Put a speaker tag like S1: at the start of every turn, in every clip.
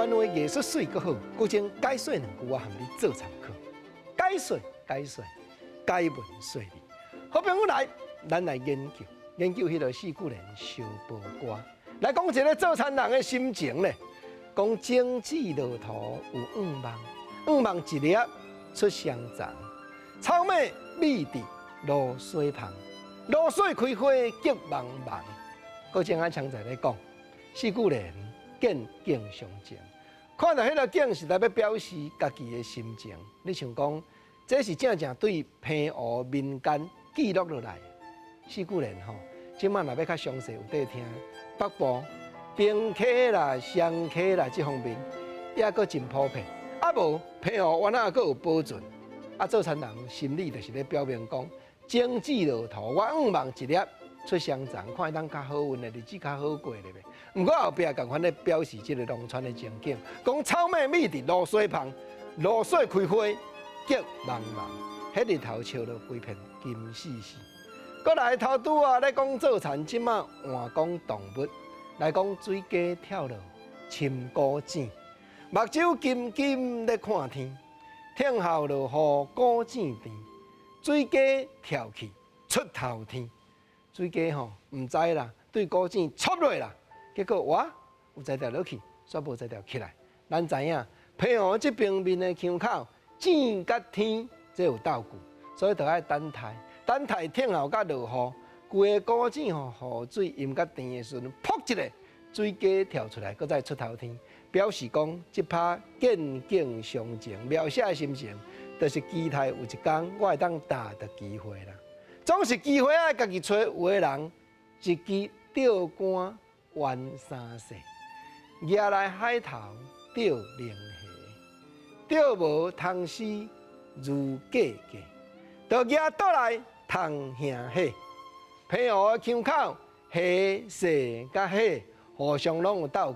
S1: 原话艺术水阁好，古前解说两句，我和你做参考。解说，解文说理。好朋友来，咱来研究迄个四句联相报歌。来讲一个做田人的心情咧。讲种子落土有五芒一粒出香肠。草莓蜜伫露水旁，露水开花结茫茫。古前强在咧讲四句联，景相情。看到迄个景，是代表表示家己的心情。你想讲，这是正对平湖民间记录落来四句联吼。即摆若要较详细有得听，北部平溪啦、双溪啦这方面，也阁真普遍。啊无平湖原来阁有保存。啊，做田人心里就是咧表明讲，种子落土，我五芒一粒出香肠，看当较好运的日子较好过咧呗。毋过后壁共款咧表示即个农村的情景，讲草莓蜜伫露水旁，露水开花结茫茫，迄日头笑落规片金丝丝。过来头拄啊咧讲做田，即马换讲动物，来讲水鸡跳落深谷井，目睭金金咧看天，听候落雨谷井甜，水鸡跳起出头天。水鸡吼唔知啦，对谷井戳落啦，结果哇有才掉落去，煞无才掉起来。咱知影平湖这边面的腔口井甲天这有斗句，所以就爱等待听候甲落雨，规个谷井吼雨水淹甲甜的时阵，噗一个水鸡跳出来，搁再出头天，表示讲即拍景相情，描写的心情，就是期待有一天我会当踏到机会啦。总是机会爱家己找，有的人一支钓竿玩三世，抓来海头钓灵虾，钓无通死如价价，就抓倒来通兄伙。平湖的腔口，虾势甲虾互相拢有斗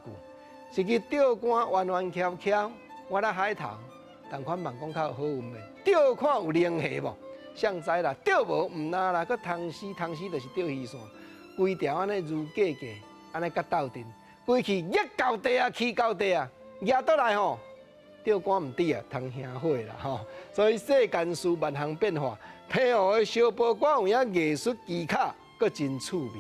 S1: 句，一支钓竿弯翘，我来海头，同款问讲较好运未？钓看有灵虾无？谁知啦，钓无唔拿啦，佮通死就是钓鱼线，规条安尼如价价，安尼甲斗阵，规气一到地啊，起到地啊，抓倒来吼，钓竿唔抵啊，通兄伙啦吼。所以世间事万行变化，平湖的小报馆有影艺术技巧，佮真趣味。